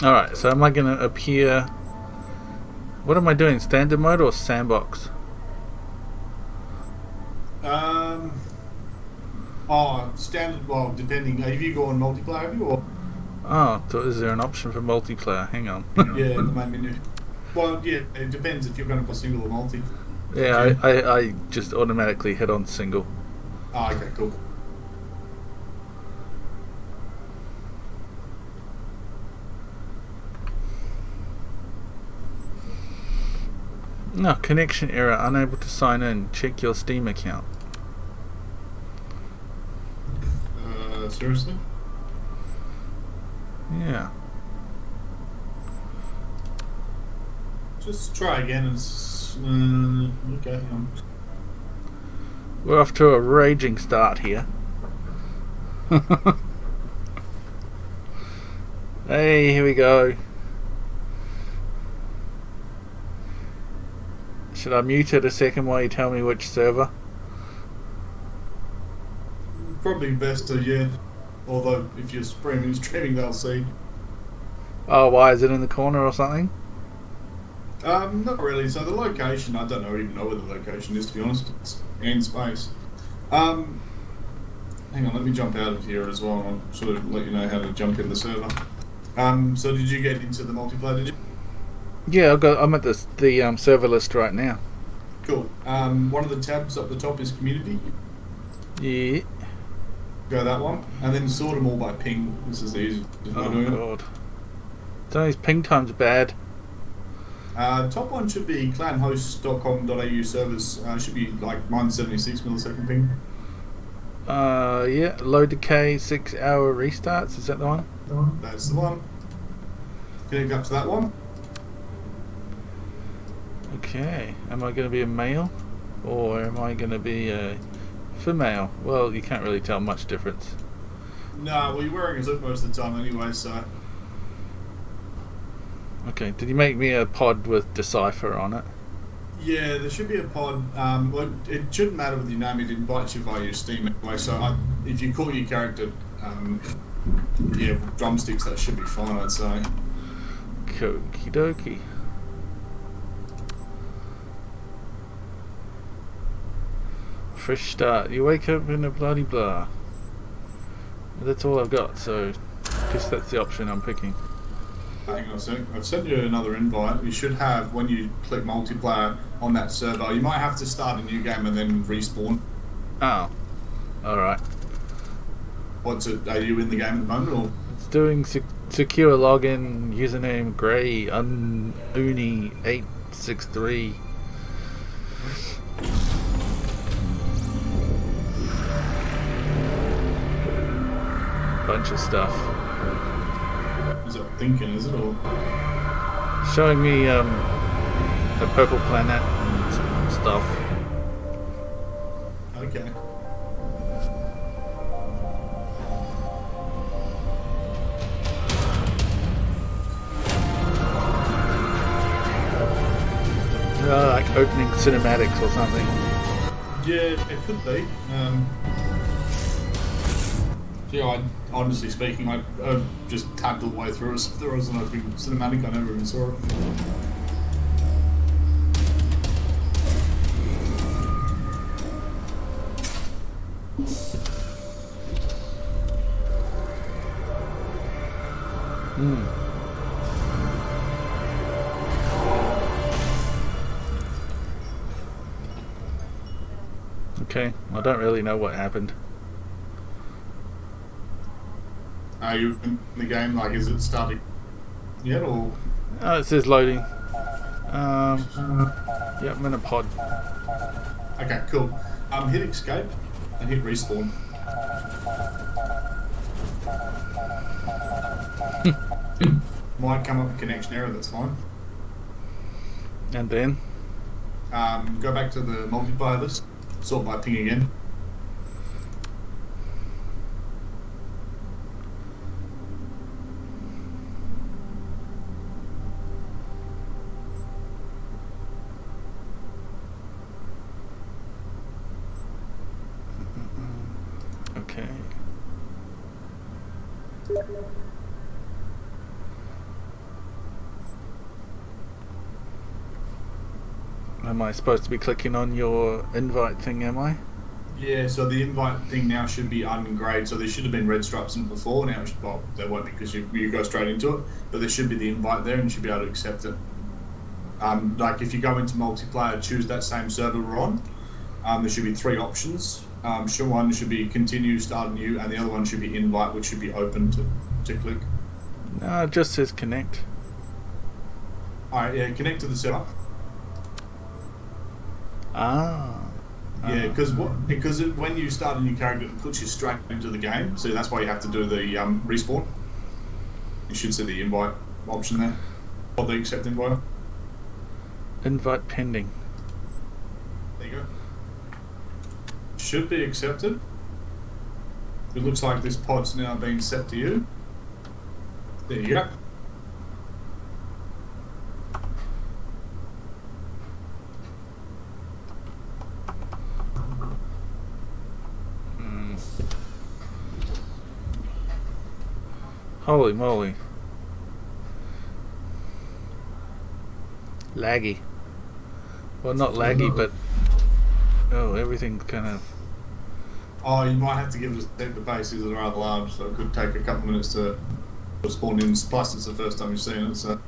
Alright, so am I going to appear... What am I doing? Standard mode or sandbox? Standard, well, depending. Have you gone multiplayer, have you? Or? Oh, so is there an option for multiplayer? Hang on. Yeah, in the main menu. Well, yeah, it depends if you're going to play single or multi. Yeah, I just automatically hit on single. Oh, okay, cool. No, connection error, unable to sign in. Check your Steam account. Seriously? Yeah. Just try again and... okay, We're off to a raging start here. Hey, here we go. Should I mute it a second while you tell me which server? Probably best to, yeah. Although, if you're streaming, they'll see. Oh, why? Is it in the corner or something? Not really. So the location, I don't even know where the location is, to be honest. It's in space. Hang on, let me jump out of here as well, and I'll sort of let you know how to jump in the server. So did you get into the multiplayer, did you? Yeah, I'm at the server list right now. Cool. One of the tabs up the top is community. Yeah. Go that one, and then sort them all by ping. This is the easiest way of doing it. God. Don't these ping times bad? Top one should be clanhost.com.au servers. Should be like minus 76 millisecond ping. Yeah. Low decay, 6-hour restarts. Is that the one? That's the one. Connect up to that one. Okay. Am I going to be a male, or am I going to be a female? Well, you can't really tell much difference. No, well, you're wearing a zip most of the time anyway, so. Okay. Did you make me a pod with Decipher on it? Yeah, there should be a pod. Well, it shouldn't matter with your name. It invites you via your Steam anyway. So if you call your character, yeah, drumsticks, that should be fine, I'd say. Okie dokie. Fresh start. You wake up in a bloody blah. That's all I've got, so I guess that's the option I'm picking. Hang on a sec. I've sent you another invite. You should have, when you click multiplayer on that server, you might have to start a new game and then respawn. Oh. Alright. What's it? Are you in the game at the moment, or? It's doing secure login, username Gray Uni 863. Bunch of stuff. Is it thinking, is it, or? Showing me a purple planet and stuff. Okay. Like opening cinematics or something. Yeah, it could be. Yeah, honestly speaking, I just tapped all the way through. If there was an opening cinematic, I never even saw it. Okay, I don't really know what happened. Are you in the game? Like, is it starting yet, or? Oh, it says loading. Yeah, I'm in a pod. Okay, cool. Hit escape and hit respawn. Might come up a connection error. That's fine. And then? Go back to the multiplayer list. Sort by ping again. Okay. Am I supposed to be clicking on your invite thing, am I? Yeah, so the invite thing now should be ungraded. So there should have been red stripes in it before. Now, well, there won't be because you go straight into it. But there should be the invite there and you should be able to accept it. Like if you go into multiplayer, choose that same server we're on. There should be 3 options. One should be continue, start new, and the other one should be invite, which should be open to click. No, it just says connect. Alright, yeah, connect to the server. Yeah, because when you start a new character, it puts you straight into the game. So that's why you have to do the respawn. You should see the invite option there, or the accept invite. Invite pending. There you go. Should be accepted. It looks like this pod's now being set to you. There you go. Holy moly. Laggy. Well, not laggy, but... Oh, everything's kind of... Oh, you might have to give it a step. The base is rather large, so it could take a couple of minutes to spawn in. Plus, it's the first time you've seen it, so...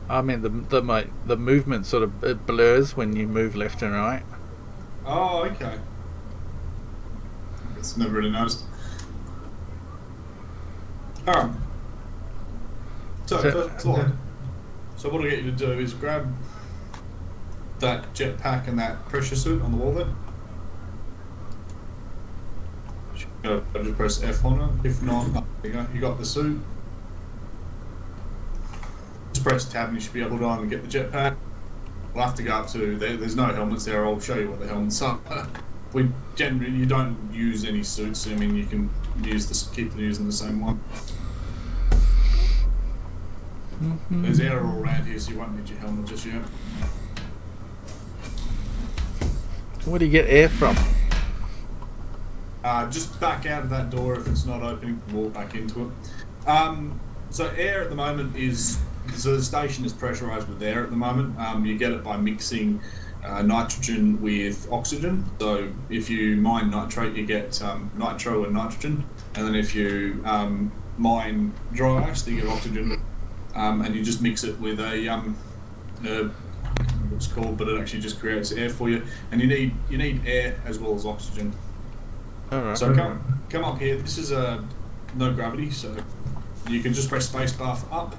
I mean, the movement sort of it blurs when you move left and right. Oh, okay. It's never really noticed. Alright. So what I get you to do is grab that jetpack and that pressure suit on the wall there. Just press F on it. If not, there you go. You got the suit. Just press tab and you should be able to go and get the jetpack. We'll have to go up to there's no helmets there. I'll show you what the helmets are. We generally you don't use any suits. I mean, you can keep using the same one. There's air all around here, so you won't need your helmet just yet. Where do you get air from? Just back out of that door if it's not opening. Walk back into it. So air at the moment so the station is pressurised with air at the moment. You get it by mixing nitrogen with oxygen. So if you mine nitrate, you get nitro and nitrogen, and then if you mine dry ice, you get oxygen. And you just mix it with a I can't remember what it's called, but it actually just creates air for you. And you need air as well as oxygen. Alright. So come up here. This is no gravity, so you can just press spacebar for up,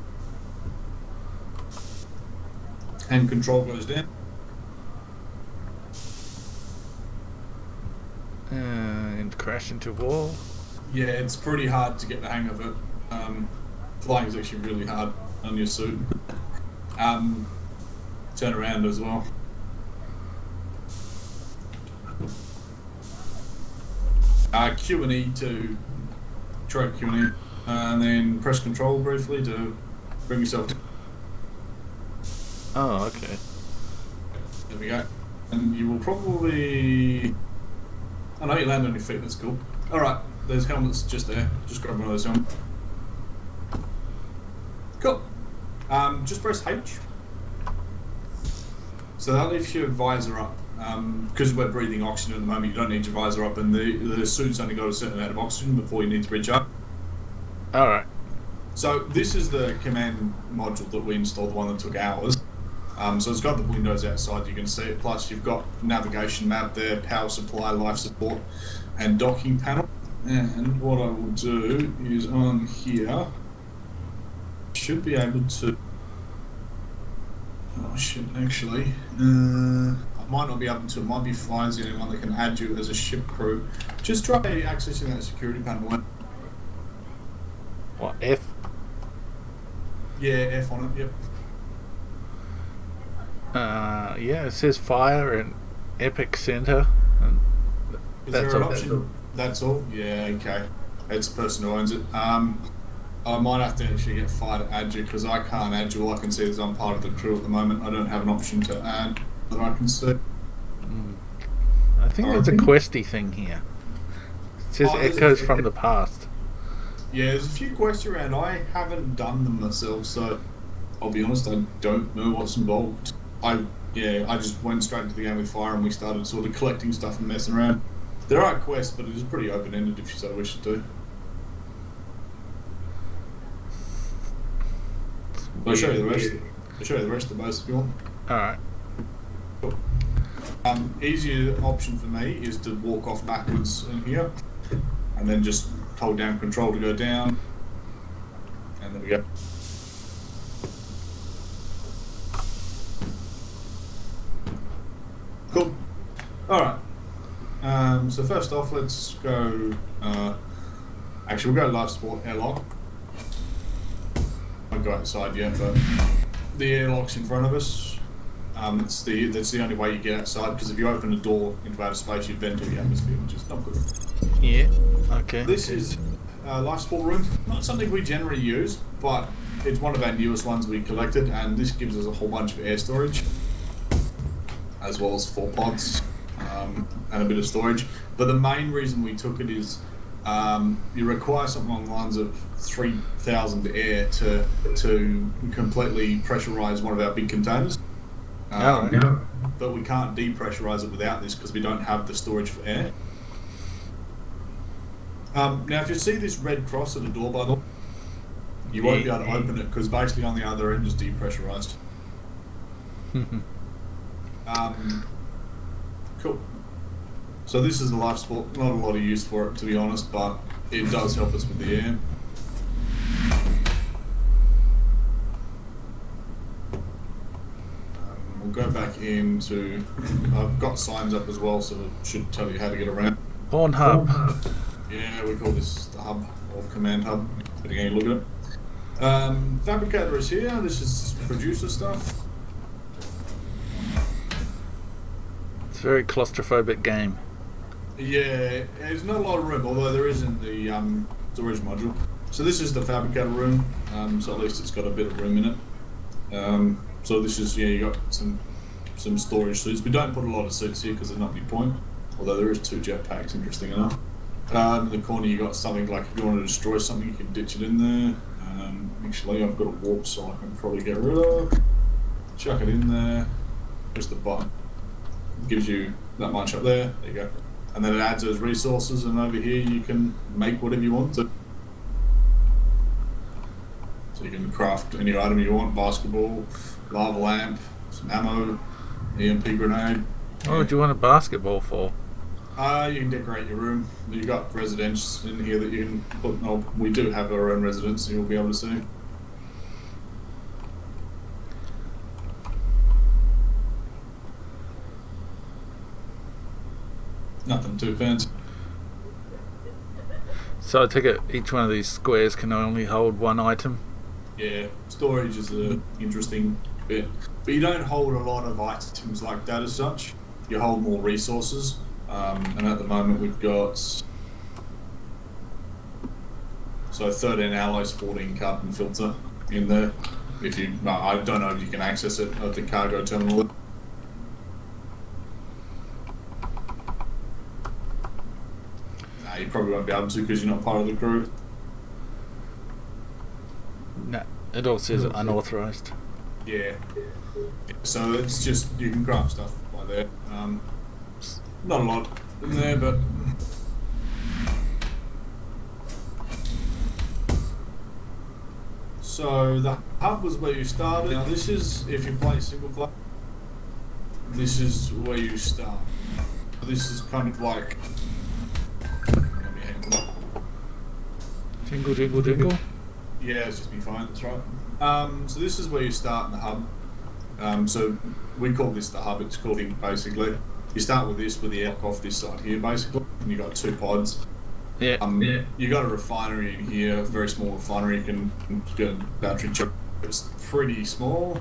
and control goes down. And crash into wall. Yeah, it's pretty hard to get the hang of it. Flying is actually really hard on your suit. Turn around as well. Q and E to try Q and E, and then press Control briefly to bring yourself down. Oh, okay. There we go. And you will probably... I know you land on your feet, that's cool. Alright, there's helmets just there. Just grab one of those helmets. Cool. Just press H. So that lifts your visor up. Because we're breathing oxygen at the moment, you don't need your visor up, and the suit's only got a certain amount of oxygen before you need to reach up. Alright. So this is the command module that we installed, the one that took hours. So it's got the windows outside, you can see it, plus you've got navigation map there, power supply, life support, and docking panel. And what I will do is on here, should be able to... Oh shit, actually. I might not be able to, it might be Fly's the only one that can add you as a ship crew. Just try accessing that security panel. What, F? Yeah, F on it, yep. Yeah, it says fire and Epic Center. And Is there an option? That's all? Yeah, okay. It's the person who owns it. I might have to actually get Fire to add you, because I can't add you. All I can see is I'm part of the crew at the moment. I don't have an option to add that I can see. I think there's a questy thing here. It says echoes from the past. Yeah, there's a few quests around. I haven't done them myself, so I'll be honest, I don't know what's involved. I just went straight into the game with fire, and we started sort of collecting stuff and messing around. There are quests, but it is pretty open-ended if you so wish to. I'll show you the rest. I'll show you the rest of the base if you want. All right. Cool. Easier option for me is to walk off backwards in here, and then just hold down control to go down, and there we go. Cool. All right. So first off, let's go. Actually, we'll go life support airlock. I won't go outside yet, but the airlock's in front of us. That's the only way you get outside, because if you open a door into outer space, you vent to the atmosphere, which is not good. Yeah. Okay. This is life support room. Not something we generally use, but it's one of our newest ones we collected, and this gives us a whole bunch of air storage, as well as 4 pods and a bit of storage. But the main reason we took it is you require something along the lines of 3,000 air to completely pressurize one of our big containers. But we can't depressurize it without this because we don't have the storage for air. Now, if you see this red cross at the door, by the way, you won't be able to open it because basically on the other end is depressurized. Cool. So this is the life support. Not a lot of use for it, to be honest, but it does help us with the air. We'll go back into. I've got signs up as well, so it should tell you how to get around. Porn hub. Yeah, we call this the hub or command hub. Depending how you look at it. Fabricator is here. This is producer stuff. It's a very claustrophobic game. Yeah, there's not a lot of room, although there is in the storage module. So this is the fabricator room, so at least it's got a bit of room in it. So this is, yeah, you got some storage suits. We don't put a lot of suits here because there's not any point, although there is 2 jetpacks, interesting enough. In the corner you got something like if you want to destroy something, you can ditch it in there. Actually, I've got a warp, so I can probably get rid of. Chuck it in there. There's the button. It gives you that much up there. There you go. And then it adds those resources, and over here you can make whatever you want to. So you can craft any item you want: basketball, lava lamp, some ammo, EMP grenade. What would you want a basketball for? You can decorate your room. You've got residence in here that you can put. Oh, we do have our own residence, so you'll be able to see. Nothing too fancy. So I take it each one of these squares can only hold 1 item? Yeah, storage is an interesting bit. But you don't hold a lot of items like that as such. You hold more resources. And at the moment we've got... So 13 alloys, 14 carbon filter in there. If you... I don't know if you can access it at the cargo terminal. You probably won't be able to because you're not part of the crew. No, it all says unauthorized. Yeah. So it's just, you can craft stuff by there. Not a lot in there, but... So the hub was where you started. Now this is, if you play single player, this is where you start. This is kind of like... Jingle, jingle, jingle? Yeah, it's just been fine, that's right. So this is where you start in the hub. So we call this the hub, it's called Ink basically. You start with this, with the air off this side here basically, and you got 2 pods. Yeah. You got a refinery in here, a very small refinery. You can get a battery chip. It's pretty small,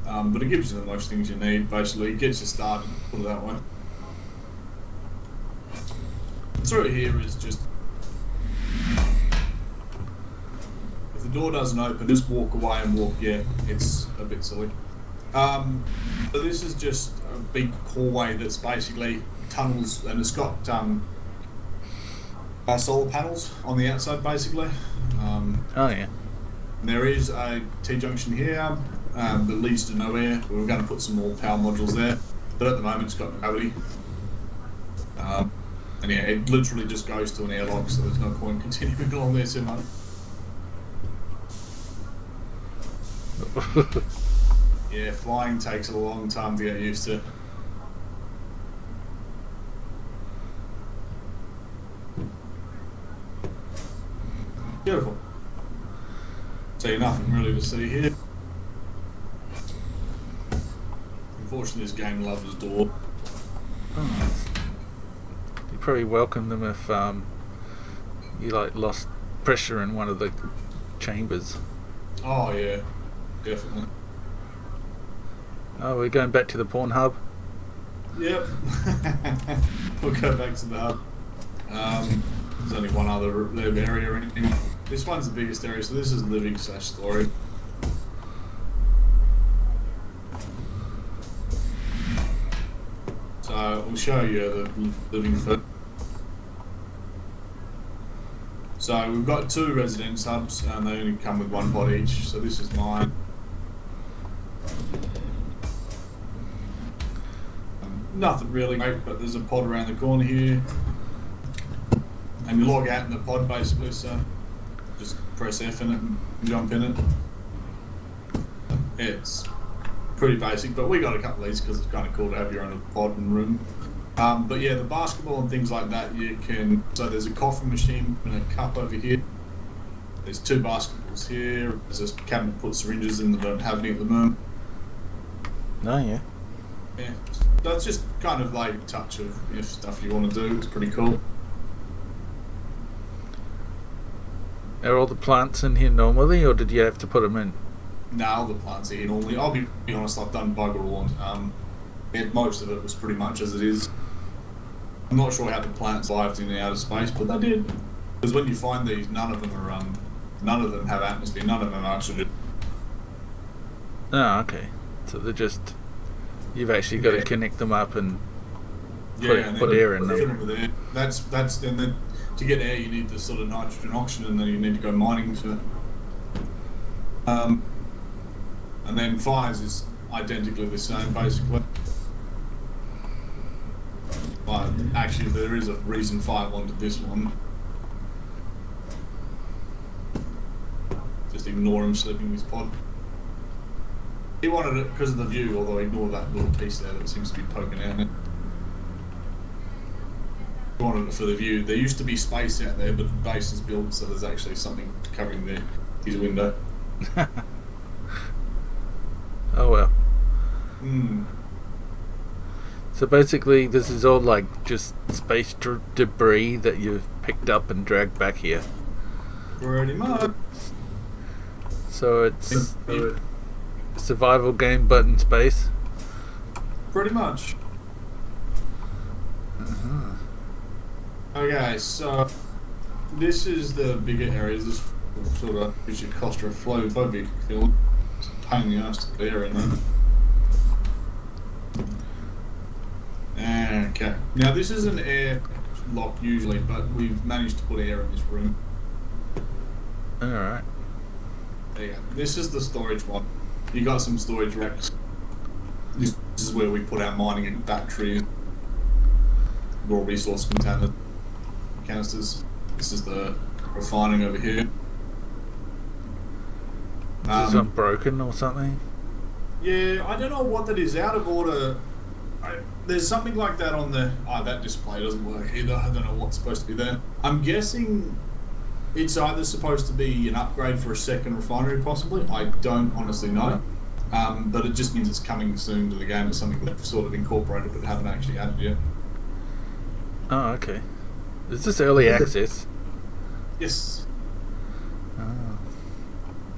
but it gives you the most things you need basically. It gets you started, put it that way. Through here is just... If the door doesn't open, just walk away and walk. Yeah, it's a bit silly. So this is just a big hallway that's basically tunnels, and it's got solar panels on the outside basically. Oh yeah. There is a T-junction here. that leads to nowhere. We were going to put some more power modules there, but at the moment it's got gravity. And yeah, it literally just goes to an airlock, so there's no point continuing along there too much. Yeah, flying takes a long time to get used to. Beautiful. So nothing really to see here. Unfortunately, this game loves its door. Oh, you probably welcome them if you like lost pressure in one of the chambers. Oh yeah, definitely. Oh, we're going back to the pawn hub. Yep. We'll go back to the hub. There's only one other live area or anything. This one's the biggest area, so this is living / story. So we'll show you the living first. So we've got 2 residence hubs, and they only come with 1 pod each. So this is mine. Nothing really great, but there's a pod around the corner here. And you log out in the pod basically, so just press F in it and jump in it. Yeah, it's pretty basic, but we got a couple of these because it's kind of cool to have your own pod and room. But yeah, the basketball and things like that, you can. So there's a coffee machine and a cup over here. There's 2 basketballs here. There's a cabinet to put syringes in that don't have any at the moment. Oh yeah. Yeah, that's just kind of like a touch of stuff you want to do. It's pretty cool. Are all the plants in here normally, or did you have to put them in? Now the plants are here normally. I'll be honest, I've done bugger all. Most of it was pretty much as it is. I'm not sure how the plants lived in the outer space, but they did. Because when you find these, none of them have atmosphere. None of them are oxygen. Oh, okay. So they're just. You've actually got to connect them up and put air in them. That's and then to get air you need the sort of nitrogen oxygen, and then you need to go mining for. And then fires is identically the same basically. But actually there is a reason fire wanted this one. Just ignore him slipping his pod. He wanted it because of the view, although ignore that little piece there that seems to be poking out. He wanted it for the view. There used to be space out there, but the base is built, so there's actually something covering his window. Oh well. Hmm. So basically this is all like just space debris that you've picked up and dragged back here. Pretty much. So it's a survival game but in space? Pretty much. Uh-huh. Okay, so this is the bigger areas. This sort of gives you claustrophobic feel. It's a pain in the ass to clear in there. Okay. Now this is an air lock usually, but we've managed to put air in this room. Alright. There you go. This is the storage one. You got some storage racks. This is where we put our mining and batteries, raw resource canisters. This is the refining over here. Is it broken or something? Yeah, I don't know what that is. Out of order. There's something like that on the. That display doesn't work either. I don't know what's supposed to be there. I'm guessing it's either supposed to be an upgrade for a second refinery, possibly. I don't honestly know. But it just means it's coming soon to the game. It's something they've sort of incorporated but haven't actually added yet. Oh, okay. Is this early access? Yes.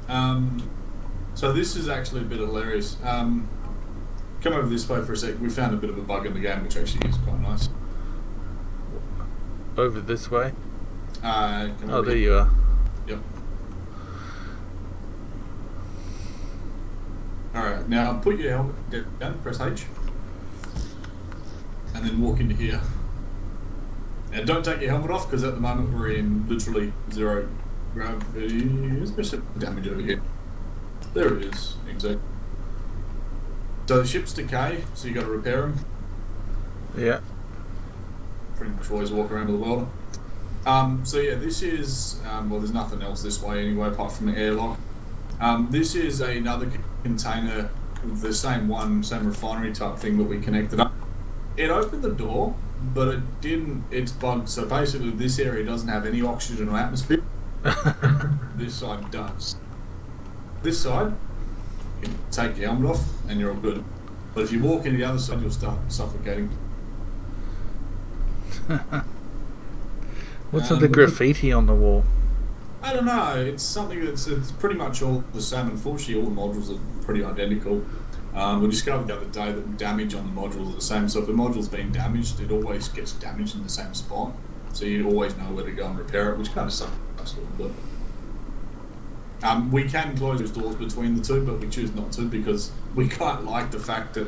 Oh. So this is actually a bit hilarious. Come over this way for a sec. We found a bit of a bug in the game, which actually is quite nice. Over this way? Oh, there you are. Yep. Alright, now put your helmet down, press H. And then walk into here. Now don't take your helmet off, because at the moment we're in literally 0 gravity. There's some damage over here. There it is, exactly. So the ships decay, so you got to repair them. Yeah. Pretty much always walk around with a welder. So yeah, this is well, there's nothing else this way anyway apart from the airlock. This is another container, the same refinery type thing that we connected up. It opened the door, but it didn't. It's bugged. So basically, this area doesn't have any oxygen or atmosphere. This side does. This side, you can take your helmet off and you're all good. But if you walk into the other side, you'll start suffocating. What's with the graffiti on the wall? I don't know. It's something it's pretty much all the same. Unfortunately, all the modules are pretty identical. We discovered the other day that damage on the modules are the same. So if the module's been damaged, it always gets damaged in the same spot. So you always know where to go and repair it, which kind of sucks a little bit. We can close those doors between the two, but we choose not to because we quite like the fact that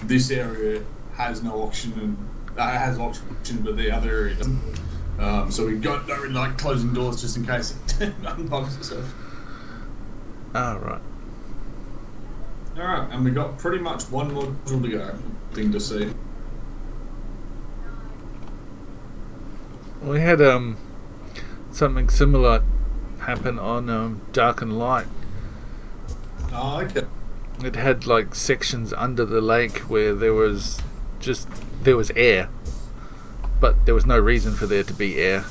this area has no oxygen and has oxygen, but the other area doesn't. So we don't really like closing doors just in case it unbugs itself. Ah, right. Alright, and we got pretty much one module to go. Thing to see. We had something similar happen on Dark and Light. Oh, okay. It had like sections under the lake where there was air, but there was no reason for there to be air.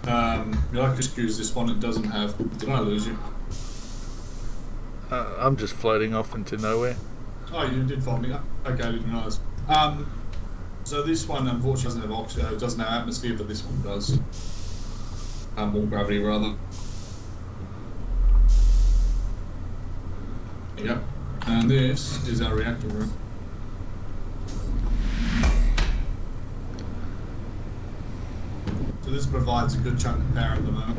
You like to excuse this one, it doesn't have. Did I lose you? I'm just floating off into nowhere. Oh, you did follow me up. Okay, I didn't realise. So this one unfortunately doesn't have oxygen, doesn't have atmosphere, but this one does. More gravity rather. Yep. And this is our reactor room. So this provides a good chunk of power at the moment.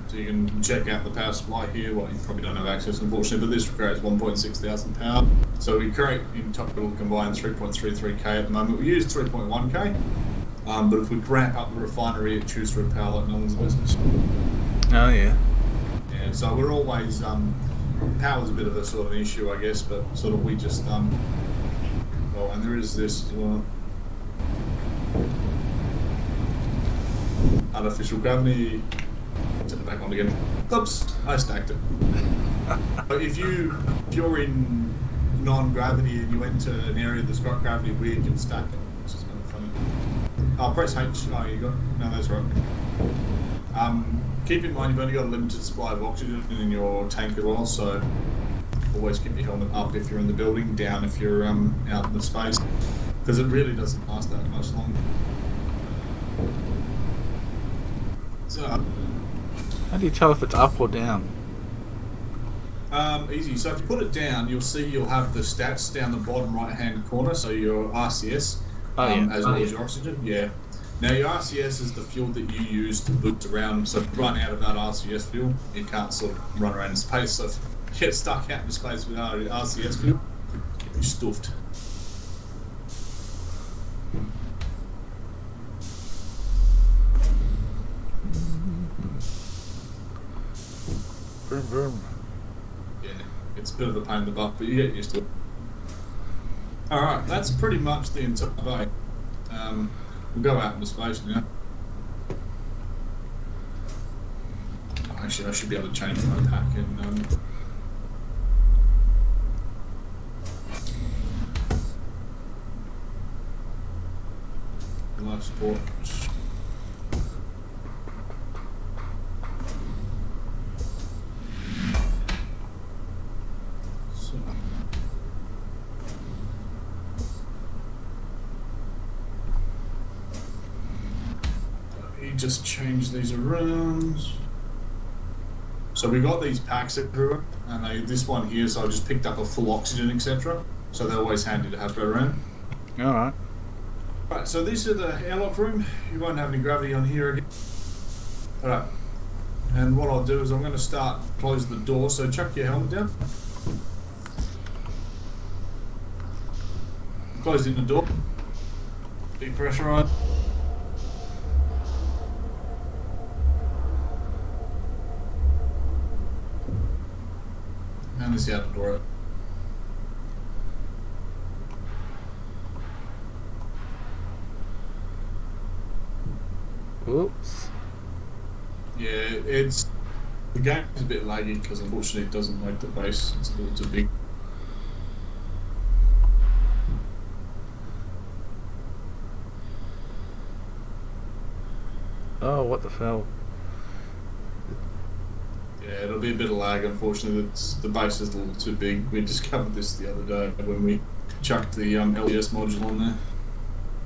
So you can check out the power supply here. Well, you probably don't have access unfortunately, but this creates 1.6 thousand power. So we create in total combined 3.33k at the moment. We use 3.1k, but if we ramp up the refinery, it chews through power like no one's business. Oh yeah. Yeah. So we're always power's a bit of a sort of issue, I guess, but sort of we just well, and there is this as well. Artificial gravity. Turn it back on again. Oops, I stacked it. But if you're in non-gravity and you went to an area that's got gravity, we can stack it. Which is kind of funny. Oh, press H. Oh, you got. No, that's right. Keep in mind you've only got a limited supply of oxygen in your tank as well, so always keep your helmet up if you're in the building, down if you're out in the space, because it really doesn't last that much longer. So, how do you tell if it's up or down? Easy. So if you put it down, you'll see you'll have the stats down the bottom right-hand corner. So your RCS, as well as your oxygen. Yeah. Now your RCS is the fuel that you use to boost around. So if you run out of that RCS fuel, you can't sort of run around in space. So if you get stuck out in space without RCS fuel, you're stuffed. Vroom, vroom. Yeah, it's a bit of a pain in the butt, but you get used to it. Alright, that's pretty much the entire bay. We'll go out into space now. Actually, I should be able to change my pack in life support. Just change these around. So we got these packs everywhere, and this one here, so I just picked up a full oxygen, etc. So they're always handy to have around. Alright. Right, so these are the airlock room. You won't have any gravity on here again. Alright. And what I'll do is I'm going to start close the door, so chuck your helmet down. Closing the door. Depressurize. this outer door. Oops. Yeah, it's the game is a bit laggy because unfortunately it doesn't like the base. It's a little too big. Oh, what the hell? Yeah, it'll be a bit of lag. Unfortunately, the base is a little too big. We discovered this the other day when we chucked the LDS module on there.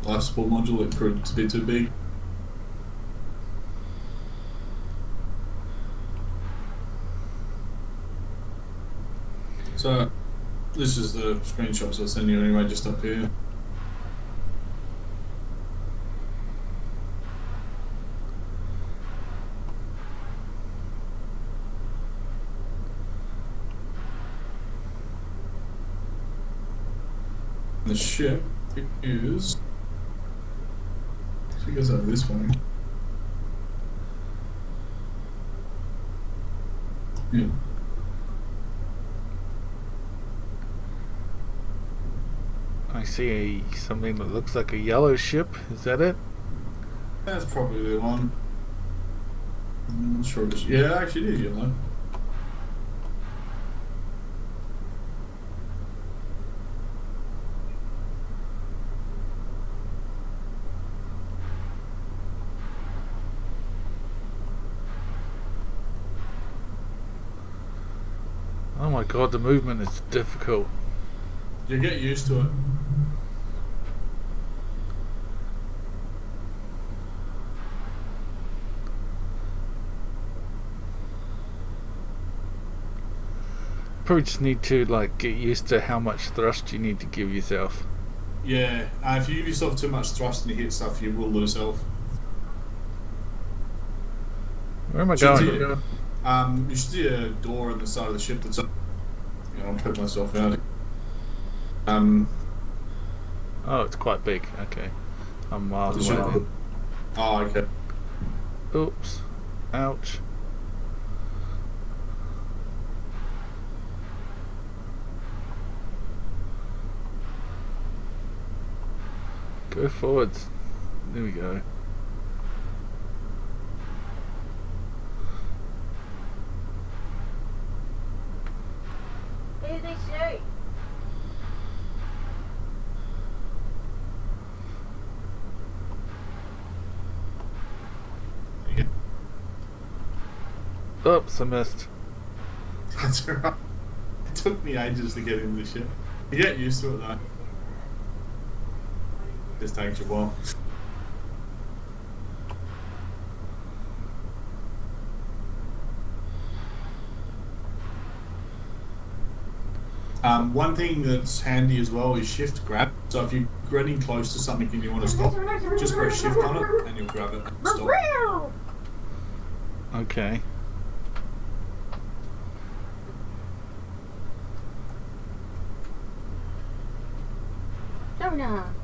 Life support module. It proved to be too big. So, this is the screenshots I'll send you anyway, just up here. The ship is... She goes over this way. Yeah. I see something that looks like a yellow ship. Is that it? That's probably the one. I'm not sure. Yeah, actually it is yellow. Oh my god, the movement is difficult. You get used to it. Probably just need to like get used to how much thrust you need to give yourself. Yeah, if you give yourself too much thrust and you hit stuff, you will lose health. Where am I going? You should see a door on the side of the ship that's up. I'll put myself out. Oh, it's quite big. Okay. I'm miles away then. Oh, okay. Oops. Ouch. Go forwards. There we go. Who did they shoot? Yeah. Oops, I missed. That's alright. It took me ages to get into the ship. You get used to it though. Just takes you a while. One thing that's handy as well is shift grab. So if you're getting close to something and you want to stop, just press shift on it and you'll grab it and stop. Okay. Jonah.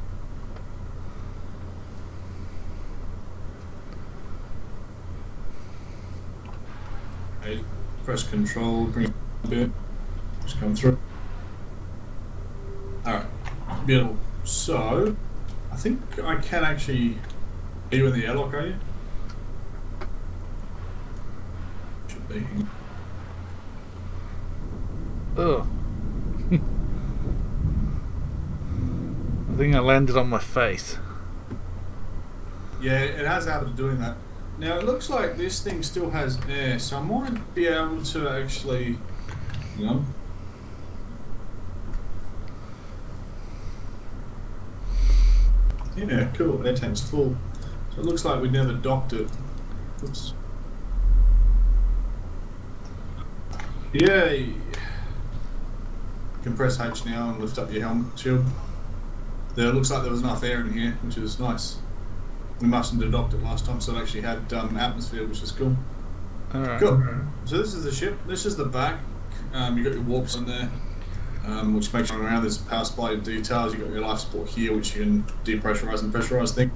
Okay, press control, bring it a bit, just come through. Alright, beautiful. So, I think I can actually... Are you in the airlock, are you? Should be. Ugh. I think I landed on my face. Yeah, it has a habit of doing that. Now, it looks like this thing still has air, so I might be able to actually, you know... Yeah, cool. Air tank's full. So it looks like we never docked it. Oops. Yay! You can press H now and lift up your helmet shield. There looks like there was enough air in here, which is nice. We mustn't have docked it last time, so it actually had atmosphere, which is cool. Alright. Cool. So this is the ship. This is the back. You got your warps on there, which makes you run around. There's power supply details. You got your life support here, which you can depressurize and pressurize things.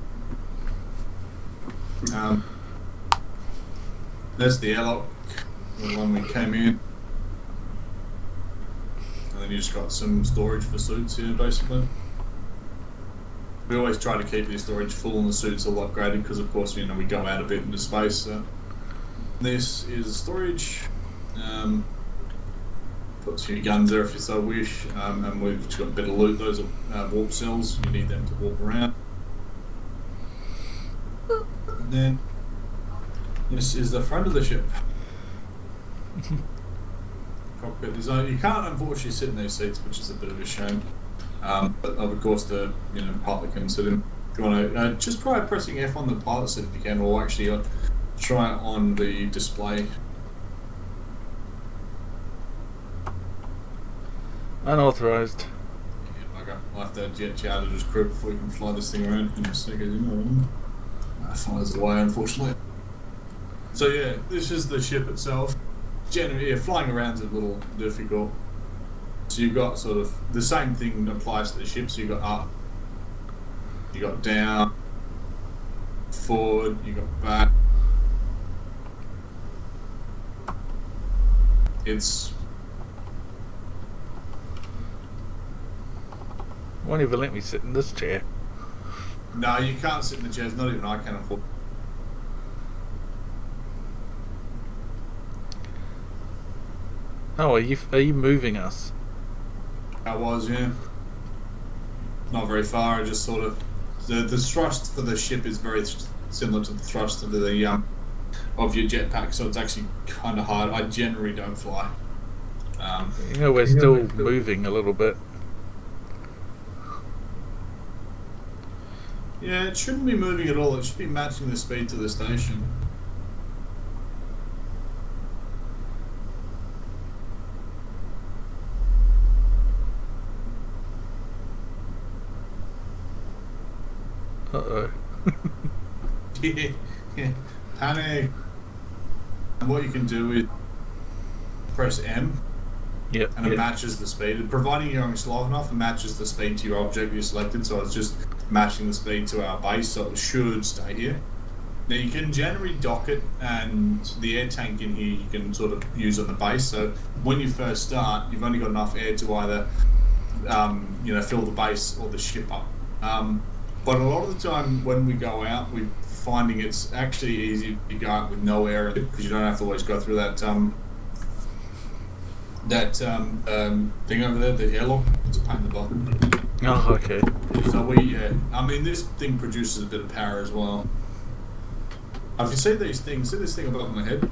There's the airlock, the one we came in. then you just got some storage for suits here, basically. We always try to keep the storage full and the suits all upgraded because, of course, you know, we go out a bit into space. So this is storage. Put a few guns there if you so wish, and we've just got a bit of loot. Those are warp cells. You need them to warp around. And then this is the front of the ship. Cockpit design. You can't unfortunately sit in these seats, which is a bit of a shame. But of course, the pilot can sit in. If you want to just try pressing F on the pilot seat if you can, or actually try it on the display. Unauthorized. Yeah, okay. I'll have to jet charter just crew before you can fly this thing around in a second. You know, flies away, unfortunately. So yeah, this is the ship itself. Generally, yeah, flying around is a little difficult. So you've got sort of the same thing applies to the ship. So you've got up, you got down, forward, you got back. It's Won't even let me sit in this chair. no, you can't sit in the chairs. Not even I can afford. Oh, are you moving us? I was, yeah. Not very far. I just sort of the thrust for the ship is very similar to the thrust of the of your jetpack, so it's actually kind of hard. I generally don't fly. You know, we're still moving a little bit. Yeah, it shouldn't be moving at all. It should be matching the speed to the station. Uh-oh. Yeah, panic. And what you can do is press M. Yep. And it matches the speed. Providing you're going slow enough, it matches the speed to your object you selected. So it's just matching the speed to our base, so it should stay here. Now you can generally dock it, and the air tank in here you can sort of use on the base. So when you first start, you've only got enough air to either fill the base or the ship up. But a lot of the time when we go out, we're finding it's actually easy to go out with no air because you don't have to always go through that thing over there, the airlock. It's a pain in the butt. Oh, okay. So I mean, this thing produces a bit of power as well. If you see these things, see this thing above my head?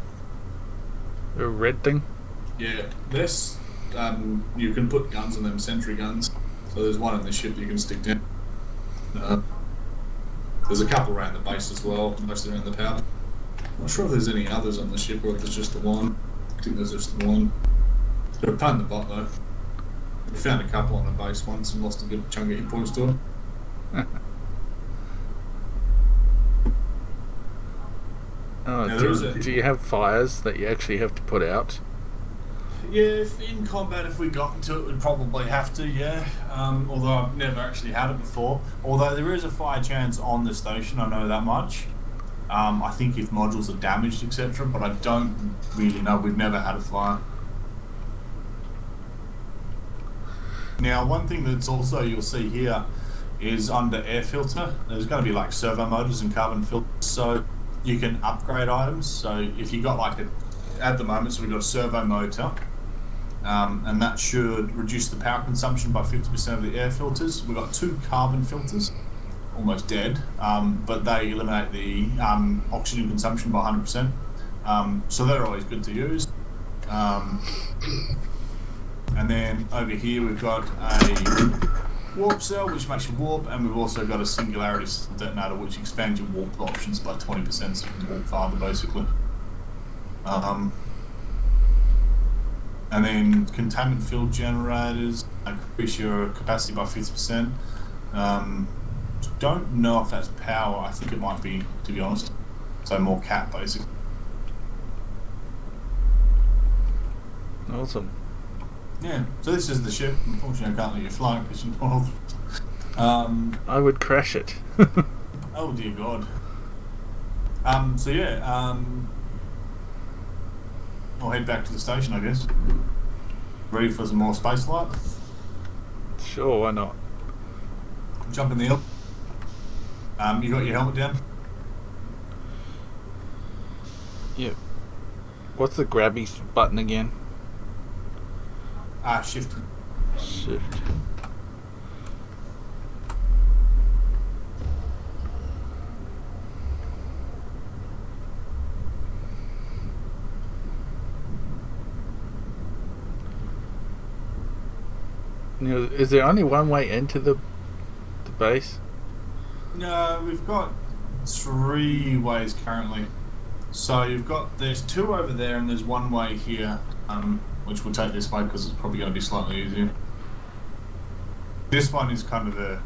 A red thing? Yeah, this, you can put guns on them, sentry guns. So there's one in the ship you can stick down. There's a couple around the base as well, mostly around the power. I'm not sure if there's any others on the ship or if there's just the one. I think there's just the one. They're a pain in the butt though. We found a couple on the base once and lost a good chunk of hit points to it. Oh, now, do you have fires that you actually have to put out? Yeah, if in combat, if we got into it, we'd probably have to, yeah. Although I've never actually had it before. Although there is a fire chance on the station, I know that much. I think if modules are damaged, etc., but I don't really know. We've never had a fire. Now, one thing that's also you'll see here is under air filter, there's going to be like servo motors and carbon filters, so you can upgrade items. So if you got like at the moment, so we've got a servo motor, and that should reduce the power consumption by 50% of the air filters. We've got 2 carbon filters, almost dead, but they eliminate the oxygen consumption by 100%. So they're always good to use. And then over here we've got a warp cell which makes you warp, and we've also got a singularity detonator which expands your warp options by 20%, so you can warp farther basically. And then containment field generators increase your capacity by 50%. Don't know if that's power, I think it might be, to be honest. So more cap basically. Awesome. Yeah, so this is the ship. Unfortunately, I can't let you fly because you're not. I would crash it. Oh dear God. So yeah, I'll head back to the station, I guess. Ready for some more space flight? Sure, why not? Jump in the hill. You got your helmet down? Yep. What's the grabby button again? Shift. Shift. Is there only one way into the base? No, we've got 3 ways currently. So there's 2 over there and there's 1 way here, which we'll take this way because it's probably going to be slightly easier. This one is kind of the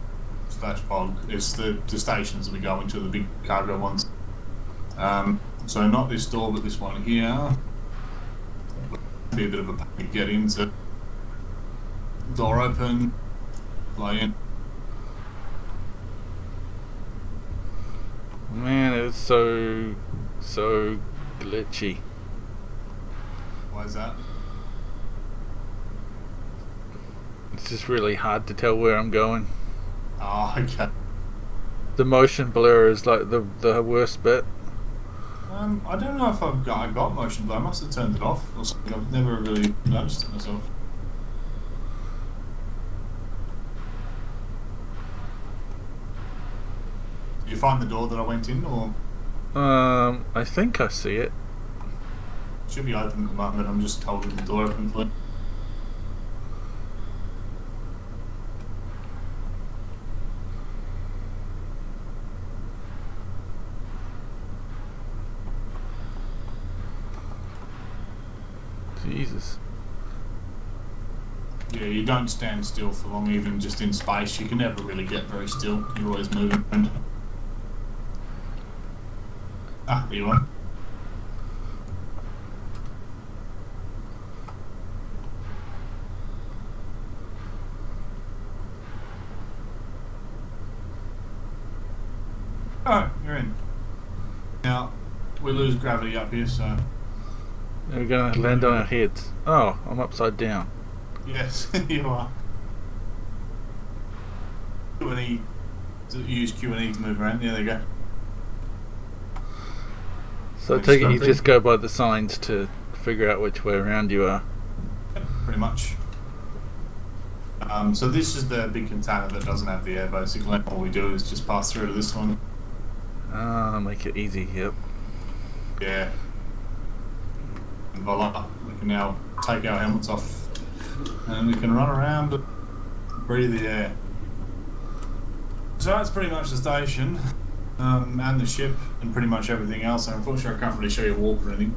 slash bog. It's the stations that we go into, the big cargo ones. So not this door, but this one here. Be a bit of a pain to get into. Door open, fly in. Man, it's so glitchy. Why is that? It's just really hard to tell where I'm going. Oh, okay. The motion blur is like the worst bit. I don't know if I got motion blur. I must have turned it off or something. I've never really noticed it myself. Did you find the door that I went in, or? I think I see it. Should be open at the moment. I'm just holding the door open for it. Jesus. Yeah, you don't stand still for long, even just in space. You can never really get very still. You're always moving around. Ah, there you are. Oh, you're in. Now, we lose gravity up here, so... We're going to land on our heads. Oh, I'm upside down. Yes, you are. Q&E, use Q&E to move around. Yeah, there you go. So I take it you just go by the signs to figure out which way around you are. Yep, pretty much. So this is the big container that doesn't have the air, basically. All we do is just pass through to this one. Make it easy, yep. Yeah. And voila, we can now take our helmets off and we can run around and breathe the air. So that's pretty much the station, and the ship and pretty much everything else. And unfortunately I can't really show you a walk or anything.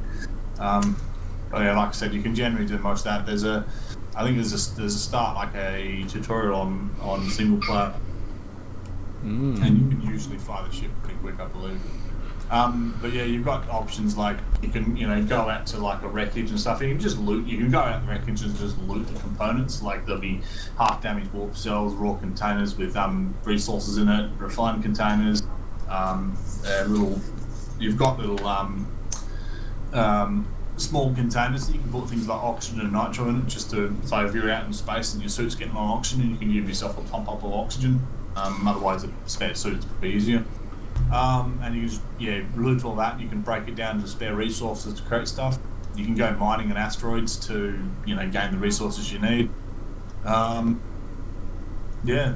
But yeah, like I said, you can generally do most of that. I think there's a start, like a tutorial on single player. And you can usually fly the ship pretty quick, I believe. But yeah, you've got options like you can, go out to like a wreckage and stuff. You can just loot. You can go out the wreckage and just loot the components. Like there'll be half-damaged warp cells, raw containers with resources in it, refined containers. You've got little small containers that you can put things like oxygen and nitro in it, just to, so if you're out in space and your suit's getting on oxygen, you can give yourself a pump up of oxygen. Otherwise, a spare suit's pretty easier. And you just, loot all that. You can break it down to spare resources to create stuff. You can go mining in asteroids to, gain the resources you need. Yeah,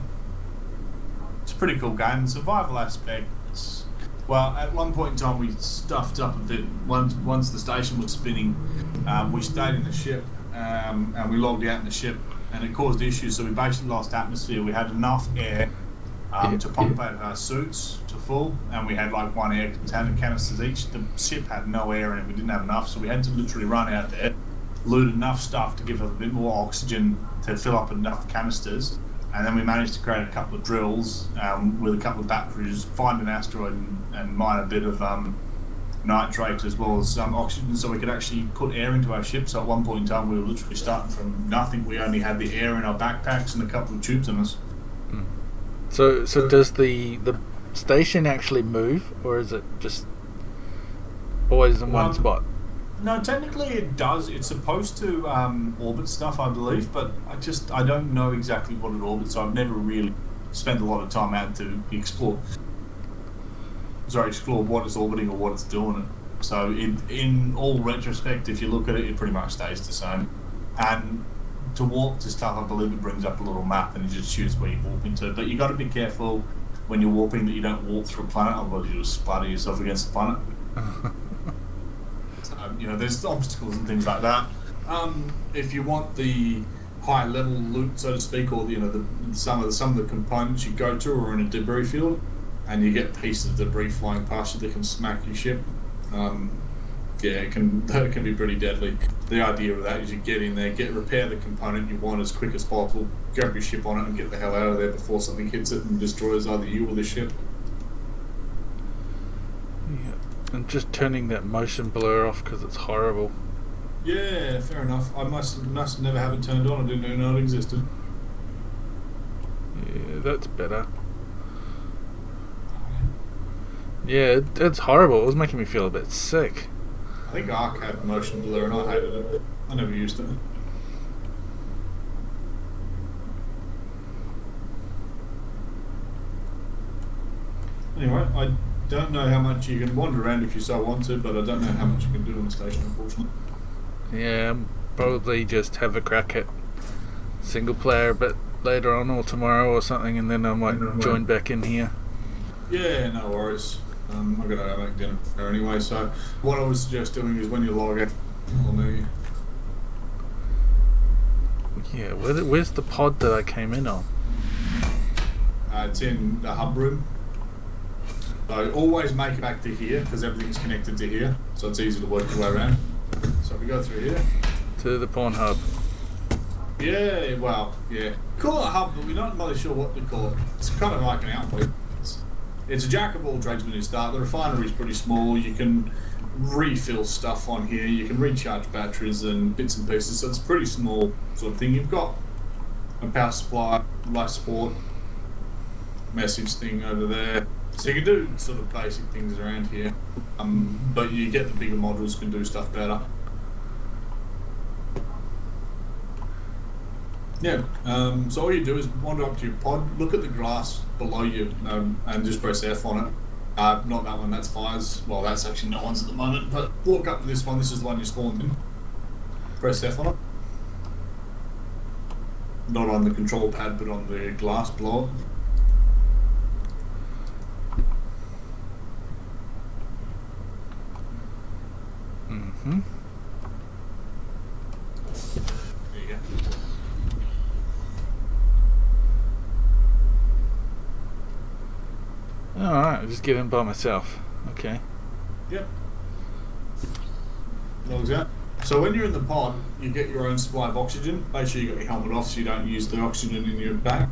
it's a pretty cool game. The survival aspects. Well, at one point in time, we stuffed up a bit. Once the station was spinning, we stayed in the ship and we logged out in the ship, and it caused issues. So we basically lost atmosphere. We had enough air to pump out our suits to full, and we had like 1 air canisters each. The ship had no air in it. We didn't have enough, so we had to literally run out there, loot enough stuff to give us a bit more oxygen to fill up enough canisters. And then we managed to create a couple of drills with a couple of batteries, find an asteroid and mine a bit of nitrate as well as some oxygen, so we could actually put air into our ship. So at one point in time, we were literally starting from nothing. We only had the air in our backpacks and a couple of tubes in us. So does the station actually move, or is it just always in one spot? No, technically it does. It's supposed to orbit stuff, I believe, but I don't know exactly what it orbits, so I've never really spent a lot of time out to explore what it's orbiting or what it's doing. So in all retrospect, if you look at it, it pretty much stays the same. And to warp to stuff, I believe it brings up a little map and you just choose where you warp into. But you got to be careful when you're warping that you don't warp through a planet, otherwise you'll splatter yourself against the planet. There's obstacles and things like that. If you want the high level loot, so to speak, or some of the components you go to are in a debris field, and you get pieces of debris flying past you that can smack your ship. It can be pretty deadly. The idea of that is you get in there, repair the component you want as quick as possible, grab your ship on it, and get the hell out of there before something hits it and destroys either you or the ship. Yeah, and just turning that motion blur off because it's horrible. Yeah, fair enough. I must never have it turned on. I didn't even know it existed. Yeah, that's better. Yeah, it's horrible. It was making me feel a bit sick. I think Ark had motion blur and I hated it. I never used it. Anyway, I don't know how much you can wander around if you so want to, but I don't know how much you can do on the station, unfortunately. Yeah, probably just have a crack at single player a bit later on or tomorrow or something, and then I might join back in here. Yeah, no worries. I'm going to make dinner anyway, so what I would suggest doing is when you log out, I'll know you. Yeah, where's the pod that I came in on? It's in the hub room. So always make it back to here, because everything's connected to here, so it's easy to work your way around. So if we go through here. To the pawn hub. Yeah, well, yeah. Call it a hub, but we're not really sure what to call it. It's kind of like an outpost. It's a jack of all trades when you start. The refinery's pretty small. You can refill stuff on here. You can recharge batteries and bits and pieces. So it's a pretty small sort of thing. You've got a power supply, life support, message thing over there. So you can do sort of basic things around here. But you get the bigger modules can do stuff better. Yeah, so all you do is wander up to your pod, look at the grass below you, and just press F on it. Not that one, that's fires. Well, that's actually no one's at the moment, but walk up to this one, this is the one you spawned in. Press F on it. Not on the control pad, but on the glass below it. Mm-hmm. There you go. Alright, I'll just get in by myself. Okay. Yep. Logs out. So when you're in the pod, you get your own supply of oxygen. Make sure you got your helmet off so you don't use the oxygen in your back.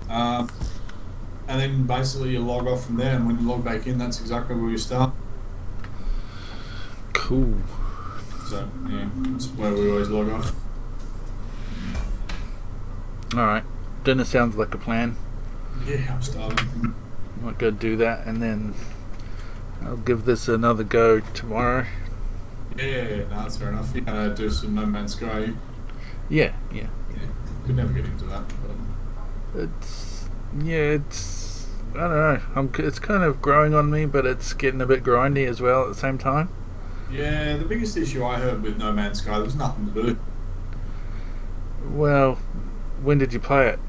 And then basically you log off from there, and when you log back in, that's exactly where you start. Cool. So, yeah, that's where we always log off. Alright. Dinner sounds like a plan. Yeah, I'm starving. Might go do that, and then I'll give this another go tomorrow. Yeah, no, that's fair enough. You're gonna do some No Man's Sky. Yeah. Could never get into that. But It's I don't know. It's kind of growing on me, but it's getting a bit grindy as well at the same time. yeah, the biggest issue I heard with No Man's Sky, there was nothing to do. Well, when did you play it?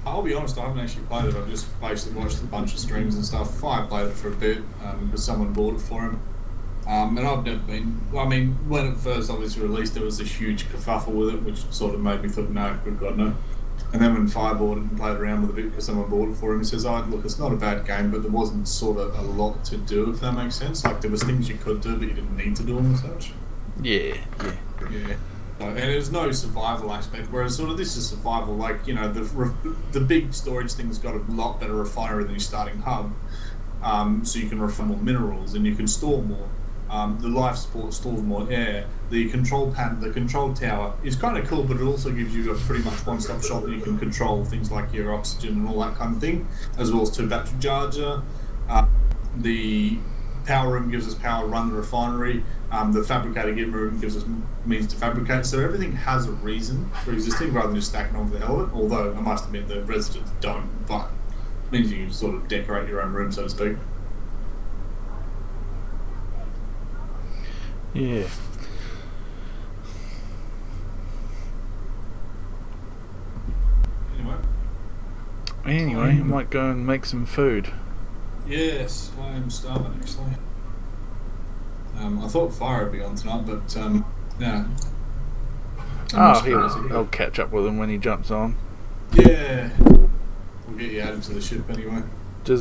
I'll be honest, I haven't actually played it. I've just basically watched a bunch of streams and stuff. I played it for a bit because someone bought it for him. And I've never been... I mean, when it first obviously released, there was this huge kerfuffle with it, which sort of made me think, no, good God, no. And then when Fire bought it and played around with it a bit because someone bought it for him, he says, oh, look, it's not a bad game, but there wasn't sort of a lot to do, if that makes sense. Like, there was things you could do, but you didn't need to do them and such. Yeah. And there's no survival aspect, whereas sort of this is survival. Like, you know, the big storage thing's got a lot better refinery than your starting hub, so you can refine more minerals and you can store more. The life support stores more air. The control panel, the control tower is kind of cool, but it also gives you a pretty much one-stop shop that you can control things like your oxygen and all that kind of thing, as well as 2 battery charger. The power room gives us power to run the refinery. The fabricator gear room gives us means to fabricate. So everything has a reason for existing rather than just stacking on for the hell of it. Although I must admit the residents don't, but it means you can sort of decorate your own room, so to speak. Yeah. Anyway, I might go and make some food. Yes, I am starving actually. I thought Fire would be on tonight, but yeah. I'll catch up with him when he jumps on. Yeah, we'll get you added to the ship anyway. Do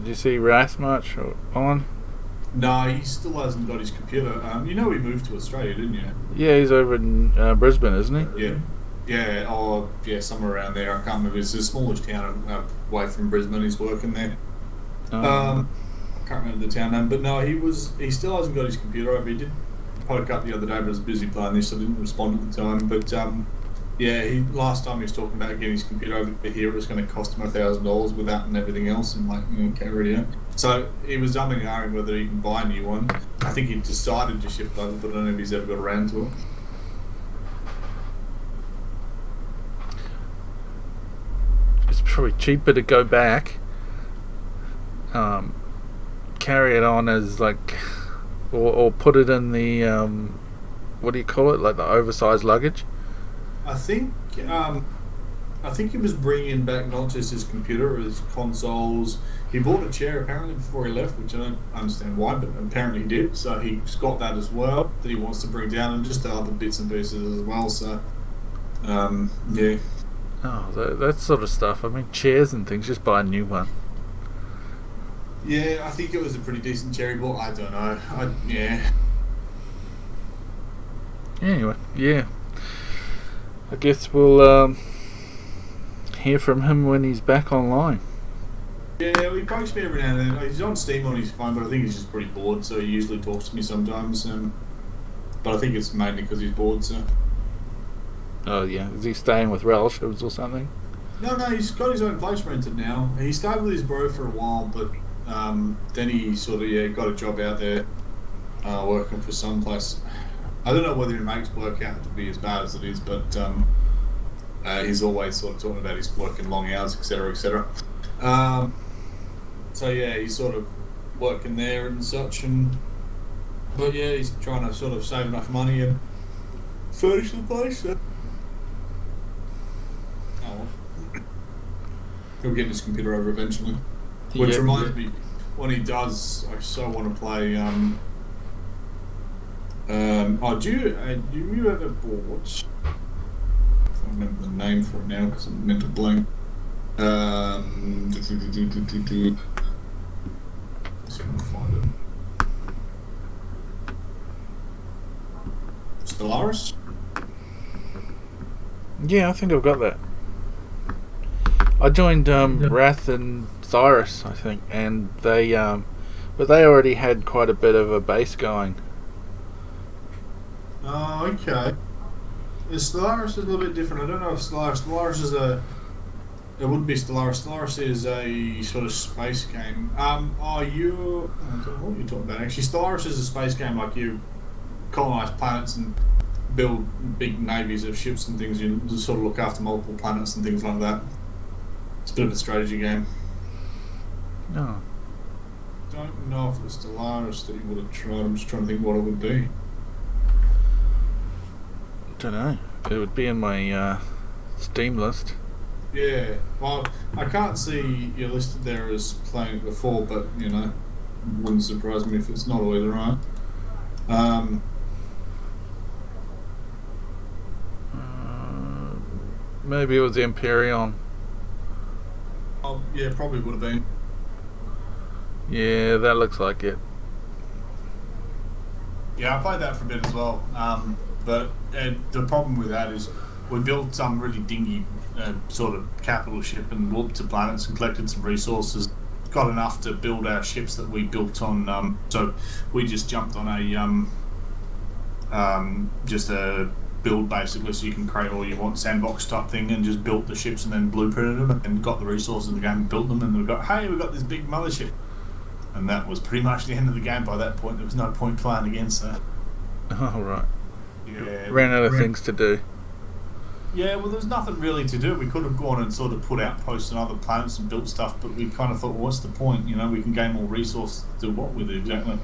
you see Wrath much on? No, he still hasn't got his computer. You know he moved to Australia, didn't you? Yeah, he's over in Brisbane, isn't he? Yeah. Yeah, or yeah, somewhere around there. I can't remember. It's a smallish town away from Brisbane. He's working there. I can't remember the town name, but no, he still hasn't got his computer over. He did poke up the other day, but I was busy playing this, so I didn't respond at the time. But yeah, last time he was talking about getting his computer over here, it was going to cost him $1,000 with that and everything else, and like, okay, radio. So he was umming and ahhing whether he can buy a new one. I think he decided to ship over, but I don't know if he's ever got around to it. It's probably cheaper to go back, carry it on as like, or put it in the what do you call it, like the oversized luggage. I think he was bringing back not just his computer, his consoles. He bought a chair apparently before he left, which I don't understand why, but apparently he did. So he's got that as well that he wants to bring down, and just the other bits and pieces as well. So yeah. Oh, that sort of stuff. I mean, chairs and things. Just buy a new one. Yeah, I think it was a pretty decent chair he bought. I don't know. Yeah. Anyway, yeah. I guess we'll hear from him when he's back online. Yeah, well, he pokes me every now and then. He's on Steam on his phone, but I think he's just pretty bored, so he usually talks to me sometimes. But I think it's mainly because he's bored, so... Oh yeah, is he staying with relatives or something? No, he's got his own place rented now. He stayed with his bro for a while, but then he sort of got a job out there working for some place. I don't know whether he makes work out to be as bad as it is, but he's always sort of talking about his working long hours, etc., etc. So yeah, he's sort of working there and such, but yeah, he's trying to sort of save enough money and furnish the place. So. He'll get his computer over eventually. Which reminds me, when he does, I so want to play. Do you ever bought? I can't remember the name for it now because I'm meant to blank. Let's see if I can find it. Stellaris? Yeah, I think I've got that. I joined Wrath and Cyrus, I think, and they, but they already had quite a bit of a base going. Oh, okay. Stellaris is a little bit different. I don't know if Stellaris is a... It wouldn't be Stellaris. Stellaris is a sort of space game. I don't know what you're talking about, actually. Stellaris is a space game, like you colonize planets and build big navies of ships and things. You just sort of look after multiple planets and things like that. It's a bit of a strategy game. No. Don't know if it was Stellaris that you would have tried. I'm just trying to think what it would be. Don't know. It would be in my Steam list. Yeah. Well, I can't see you listed there as playing it before, but you know, wouldn't surprise me if it's not always right. Maybe it was the Imperion. Oh, yeah, probably would have been. Yeah, that looks like it. Yeah, I played that for a bit as well. But the problem with that is we built some really dingy sort of capital ship and warped to planets and collected some resources. Got enough to build our ships that we built on. So we just jumped on just a build basically, so you can create all you want sandbox type thing, and just built the ships and then blueprinted them and got the resources in the game and built them, and we've got this big mothership. and that was pretty much the end of the game. By that point, there was no point playing again. So, Oh, right. yeah, Ran out of things to do. yeah. Well, there was nothing really to do. We could have gone and sort of put outposts on other planets and built stuff, but we kind of thought, well, what's the point? You know, we can gain more resource to do what with it exactly.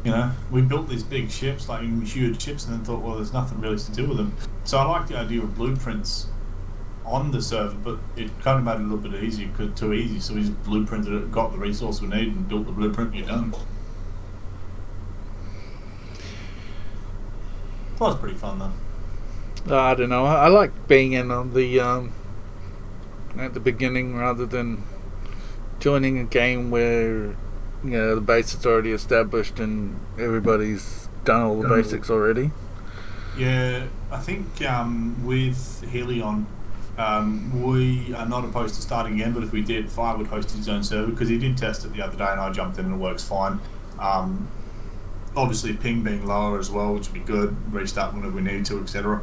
You know, we built these big ships, like huge ships, and then thought, well, there's nothing really to do with them. So I like the idea of blueprints on the server, but it kind of made it a little bit easier, too easy. So we just blueprinted it, got the resource we need, and built the blueprint. You're done. That was pretty fun, though. I don't know. I like being in on the at the beginning rather than joining a game where the base is already established and everybody's done all the basics already. Yeah, I think with Hellion, we are not opposed to starting again, but if we did, Fire would host his own server because he did test it the other day and I jumped in and it works fine. Obviously, ping being lower as well, which would be good. Restart whenever we need to, etc.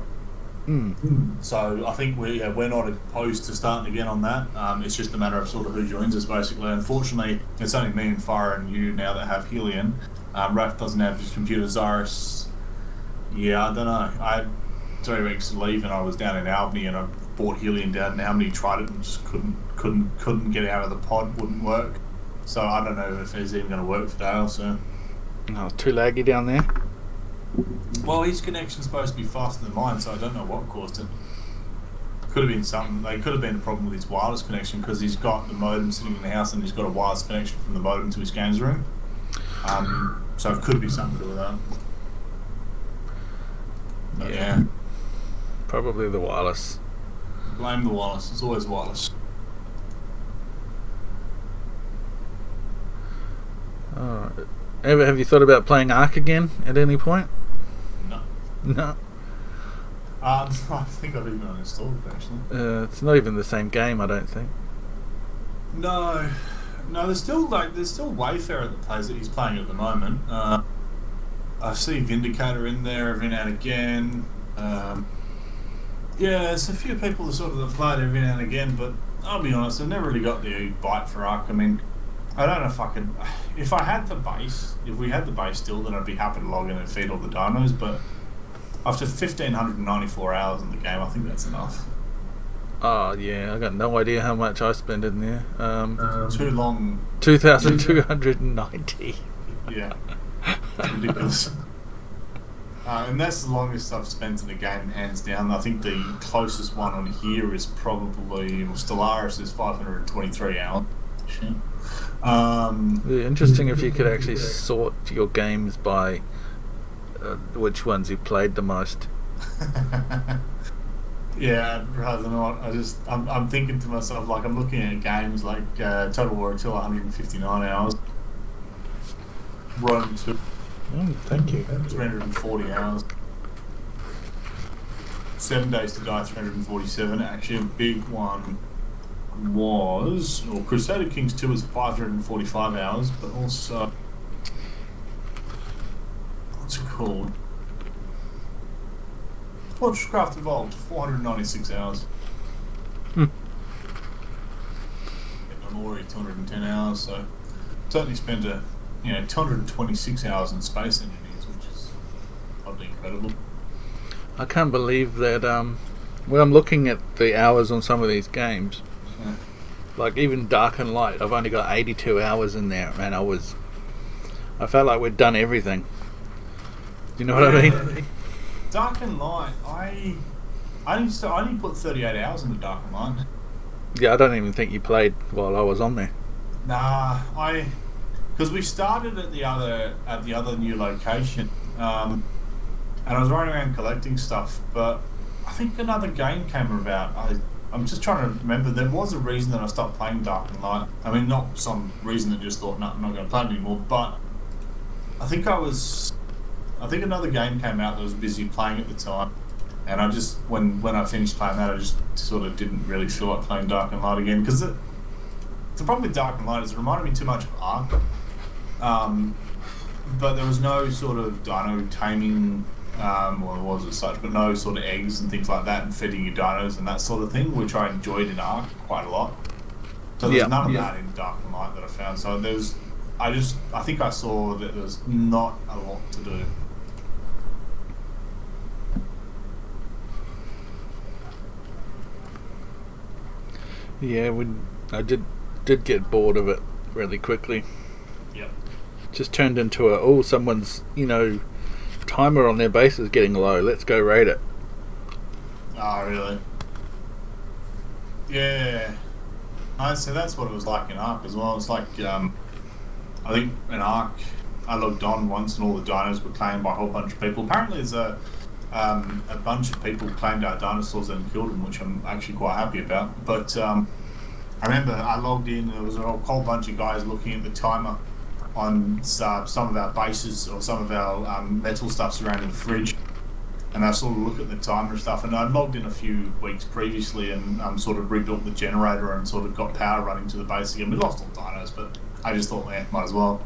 So I think we're not opposed to starting again on that. It's just a matter of sort of who joins us, basically. Unfortunately, it's only me and Fire and you now that have Hellion. Raph doesn't have his computer. Zyrus, yeah, I don't know. I had 3 weeks to leave and I was down in Albany and I bought Hellion down in Albany, tried it and just couldn't get out of the pod, wouldn't work. So I don't know if it's even going to work for Dale. So. Oh, too laggy down there. Well, his connection's supposed to be faster than mine, so I don't know what caused it. Could have been something. They could have been a problem with his wireless connection because he's got the modem sitting in the house and he's got a wireless connection from the modem to his games room. So it could be something to do with that. But yeah. Probably the wireless. Blame the wireless. It's always wireless. Alright. Have you thought about playing Ark again at any point? No. No. I think I've even uninstalled it actually. It's not even the same game, I don't think. No, there's still Wayfarer that plays it. He's playing at the moment. I see Vindicator in there every now and again. Yeah, there's a few people that sort of play it every now and again, but I'll be honest, I've never really got the bite for Ark. I mean, I don't know if I could. If I had the base, if we had the base still, then I'd be happy to log in and feed all the dinos. But after 1,594 hours in the game, I think that's enough. Oh yeah, I got no idea how much I spent in there. Too long. 2,290. Yeah, it's ridiculous. And that's the longest I've spent in a game, hands down. I think the closest one on here is probably Stellaris is 523 hours. Interesting if you could actually sort your games by which ones you played the most. Yeah, I'd rather not. I'm thinking to myself, like, I'm looking at games like Total War until 159 hours, Rome 2, Thank you. 340 hours, 7 Days to Die 347. Actually, a big one was, or Crusader Kings 2 was 545 hours, but also, what's it called? Forgecraft Evolved, 496 hours. Memory, 210 hours, so certainly spent 226 hours in Space Engineers, which is probably incredible. I can't believe that when I'm looking at the hours on some of these games, like even Dark and Light, I've only got 82 hours in there, and I felt like we'd done everything. Do you know what I mean? Dark and Light, I only put 38 hours into Dark and Light. Yeah, I don't even think you played while I was on there. Nah, because we started at the other new location, and I was running around collecting stuff, but I think another game came about. I'm just trying to remember. There was a reason that I stopped playing Dark and Light. I mean, not some reason that just thought, no, I'm not going to play it anymore, but I think another game came out that I was busy playing at the time, and I just, when I finished playing that, I just sort of didn't really feel like playing Dark and Light again, because the problem with Dark and Light is it reminded me too much of Ark, but there was no sort of dino taming, well, it was as such, but no sort of eggs and things like that and feeding your dinos and that sort of thing, which I enjoyed in Ark quite a lot. So there's none of that in Dark and Light that I found. So I think I saw that there was not a lot to do. Yeah, I did get bored of it really quickly. Yep. Just turned into someone's timer on their base is getting low. Let's go raid it. Oh, really? Yeah. So that's what it was like in Ark as well. It's like, I think in Ark, I logged on once and all the dinos were claimed by a whole bunch of people. Apparently there's a bunch of people claimed our dinosaurs and killed them, which I'm actually quite happy about. But I remember I logged in and there was a whole bunch of guys looking at the timer on some of our bases or some of our metal stuff surrounding the fridge. And I sort of look at the timer and stuff, and I'd logged in a few weeks previously and sort of rebuilt the generator and sort of got power running to the base again. We lost all dinos, but I just thought, might as well.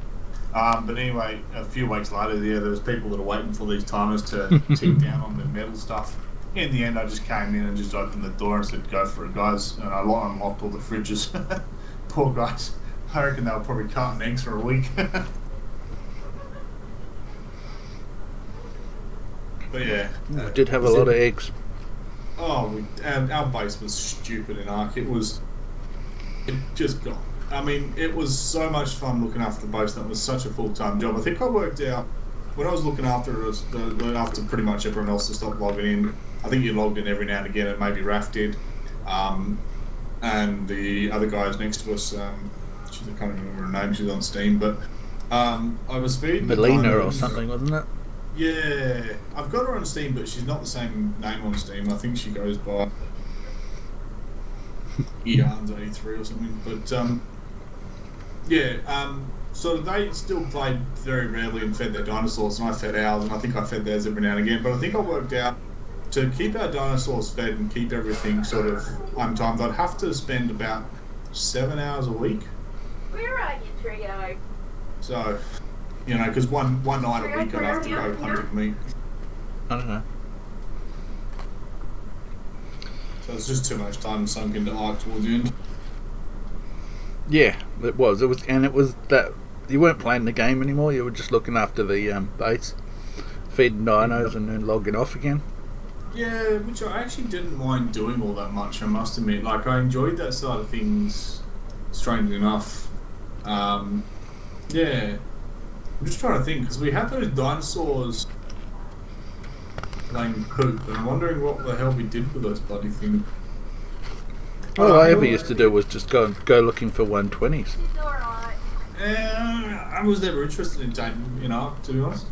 But anyway, a few weeks later, there was people that are waiting for these timers to tick down on the metal stuff. In the end, I just came in and just opened the door and said, "Go for it, guys!" And I unlocked all the fridges. Poor guys. I reckon they were probably carting eggs for a week. But yeah, we did have a lot of eggs. Oh, our base was stupid in Ark. It just got. I mean, it was so much fun looking after the base. That was such a full-time job. I think I worked out when I was looking after it, after pretty much everyone else to stop logging in. I think you logged in every now and again, and maybe Raph did, and the other guys next to us. I can't remember her name. She's on Steam, but I was feeding Melina or something, wasn't it? Yeah, I've got her on Steam, but she's not the same name on Steam. I think she goes by Eons83 or something. But so they still played very rarely and fed their dinosaurs, and I fed ours, and I think I fed theirs every now and again. But I think I worked out to keep our dinosaurs fed and keep everything sort of on time, I'd have to spend about 7 hours a week. Where are you, Trio? So, because one night a week I'd have to go hunting meat. I don't know. So it's just too much time sunk into Ark towards the end. Yeah, it was. It was that you weren't playing the game anymore. You were just looking after the base, feeding dinos, and then logging off again. Yeah, which I actually didn't mind doing all that much. I must admit, like I enjoyed that side of things. Strangely enough, yeah. I'm just trying to think because we had those dinosaurs laying poop, and I'm wondering what the hell we did with those bloody things. All I ever used to do was just go looking for 120s. It's alright. I was never interested in taking, to be honest.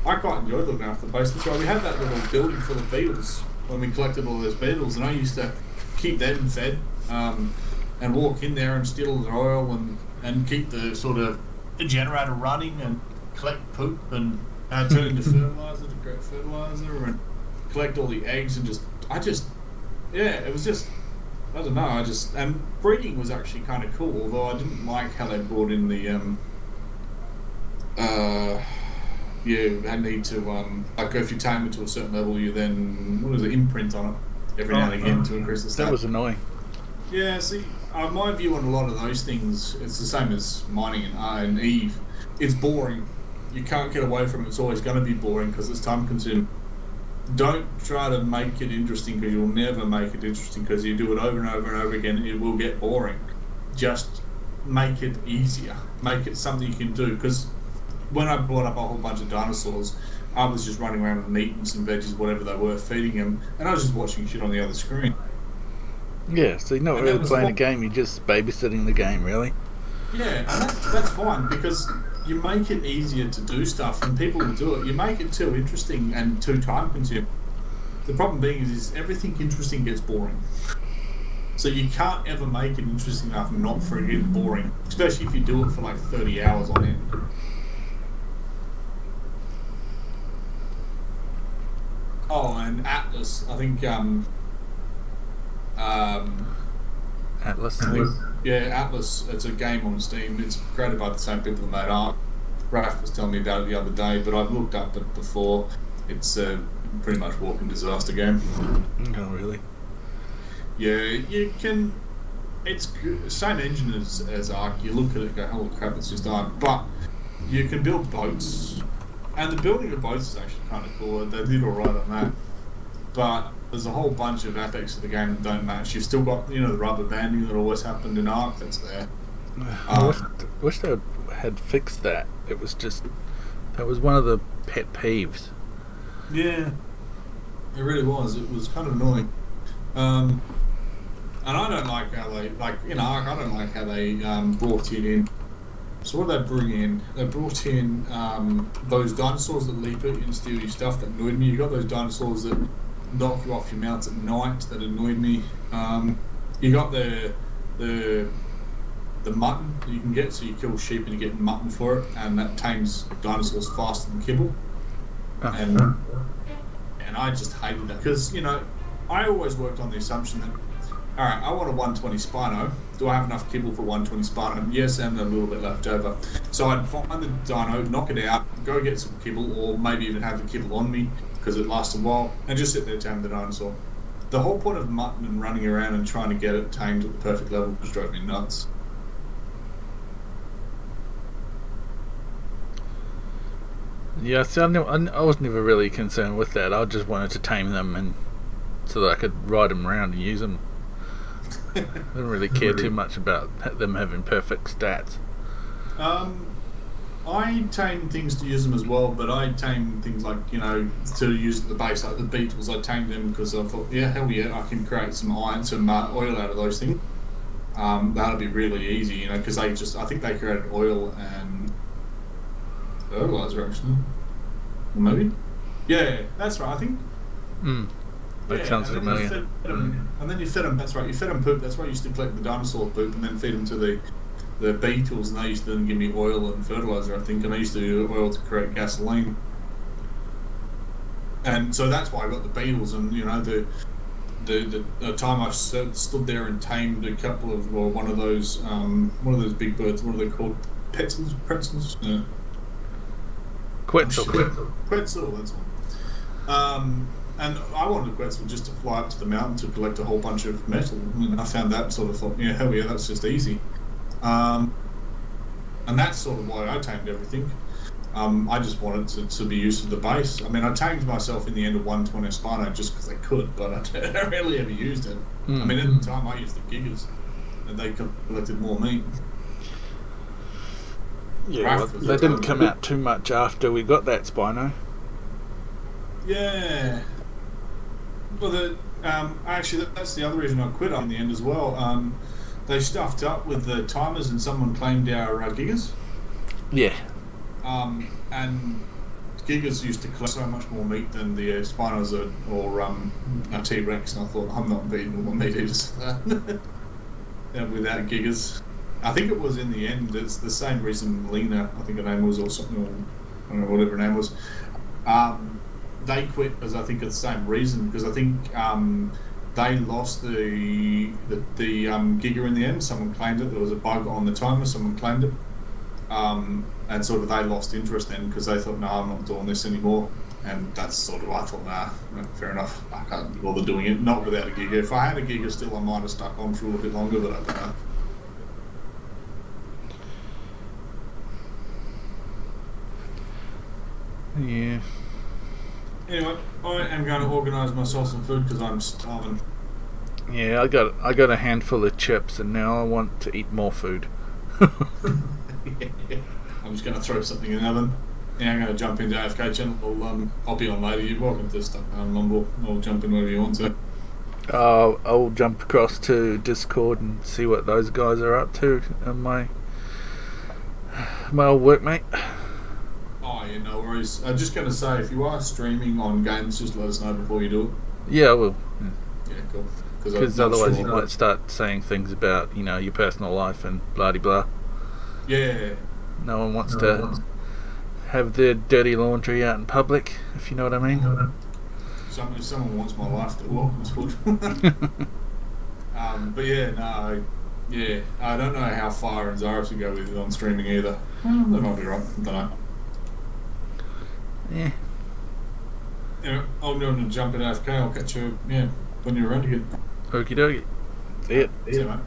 I quite enjoyed looking after the base. That's why we had that little building full of beetles when we collected all those beetles, and I used to keep them fed and walk in there and steal their oil and keep the sort of the generator running and collect poop and turn into fertilizer to create fertilizer and collect all the eggs and it was just I don't know, and breeding was actually kind of cool, although I didn't like how they brought in the I need to like if you tame it to a certain level, you then imprint on it every now and again to increase the stat. That was annoying. Yeah, see, my view on a lot of those things, it's the same as mining and Eve. It's boring. You can't get away from it. It's always going to be boring because it's time consuming. Don't try to make it interesting because you'll never make it interesting because you do it over and over and over again. It will get boring. Just make it easier. Make it something you can do. Because when I brought up a whole bunch of dinosaurs, I was just running around with meat and some veggies, whatever they were, feeding them, and I was just watching shit on the other screen. Yeah, so you're not really playing a game, you're just babysitting the game, really. Yeah, and that's fine because you make it easier to do stuff and people will do it. You make it too interesting and too time consuming. The problem being is everything interesting gets boring. So you can't ever make it interesting enough not for it to get boring, especially if you do it for like 30 hours on end. Oh, and Atlas, I think Atlas. Yeah, Atlas. It's a game on Steam. It's created by the same people that made Ark. Raph was telling me about it the other day, but I've looked up it before. It's a pretty much walking disaster game. Oh, really? Yeah, you can. it's good. Same engine as Ark. You look at it and go, holy crap, it's just Ark. But you can build boats, and the building of boats is actually kind of cool. They did alright on that. But there's a whole bunch of aspects of the game that don't match. You've still got, the rubber banding that always happened in Ark. That's there. I wish they had fixed that. It was just, that was one of the pet peeves. Yeah, it really was. It was kind of annoying. And I don't like how they, Ark, I don't like how they brought it in. So what did they bring in? They brought in those dinosaurs that leap at you and steal your stuff. That annoyed me. You got those dinosaurs that knock you off your mounts at night. That annoyed me. You got the mutton that you can get. So you kill sheep and you get mutton for it, and that tames dinosaurs faster than kibble. And I just hated that because I always worked on the assumption that, all right, I want a 120 Spino. Do I have enough kibble for 120 Spino? Yes, and a little bit left over. So I'd find the dino, knock it out, go get some kibble, or maybe even have the kibble on me because it lasts a while, and just sit there taming the dinosaur. The whole point of mutton and running around and trying to get it tamed at the perfect level just drove me nuts. Yeah, see, I was never really concerned with that. I just wanted to tame them and so that I could ride them around and use them. I didn't really care too much about them having perfect stats. I tame things to use them as well, but I tame things like, to use at the base, like the beetles. I tamed them because I thought, yeah, hell yeah, I can create some iron, some oil out of those things. That'll be really easy, because I think they created oil and fertilizer, actually. Maybe? Yeah, that's right, I think. That sounds familiar. And then you fed them, that's right, you fed them poop. That's why I used to collect the dinosaur poop and then feed them to the beetles, and they used to then give me oil and fertilizer, I think, and I used to do oil to create gasoline. And so that's why I got the beetles, and the time I stood there and tamed a couple of, or one of those big birds, what are they called? Pretzels? No. Quetzal, that's one. And I wanted Quetzal just to fly up to the mountain to collect a whole bunch of metal. And I found that, sort of thought, yeah, hell yeah, that's just easy. And that's sort of why I tamed everything. I just wanted to be used to the base. I mean, I tamed myself in the end of 120 Spino just because I could, but I rarely ever used it. I mean, at the time I used the gigas, and they collected more meat. Yeah, well, they didn't come out too much after we got that Spino. Yeah. Well, actually, that's the other reason I quit in the end as well. They stuffed up with the timers, and someone claimed our gigas. Yeah. And gigas used to collect so much more meat than the Spinos or a T-Rex, and I thought, I'm not beating all my meat eaters without gigas. I think it was in the end, it's the same reason Lena, I think her name was, or something, or I don't know, whatever her name was. They quit because I think it's the same reason, because I think they lost the Giga in the end. Someone claimed it. There was a bug on the timer. Someone claimed it, and sort of they lost interest then because they thought, no, I'm not doing this anymore. And that's sort of, I thought, nah, fair enough. I can't bother doing it. Not without a Giga. If I had a Giga still, I might have stuck on for a little bit longer, but I don't know. Yeah. Anyway, I am going to organise myself some food because I'm starving. Yeah, I got a handful of chips, and now I want to eat more food. I'm just going to throw something in the oven. Yeah, I'm going to jump into AFK channel. I'll be on later. You're welcome to stuff. I'll jump in whenever you want to. I'll jump across to Discord and see what those guys are up to. And my old workmate. Oh yeah, no worries. I'm just going to say, if you are streaming on games, just let us know before you do it. Yeah, I will. Yeah, cool. Because otherwise you might start saying things about, your personal life and blah-de-blah. Yeah. No one wants to have their dirty laundry out in public, if you know what I mean. If someone wants my life, they're welcome to. But yeah, no, yeah, I don't know how far and Zara to go with it on streaming either. They might be right. I don't know. Yeah. Anyway, I'm going to jump in AFK. I'll catch you, when you're around again. Okie dokie. See ya. See ya, mate.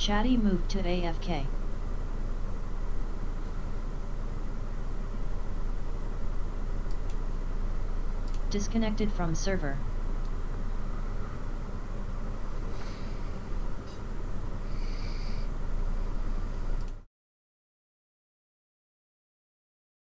Chatty moved to AFK. Disconnected from server.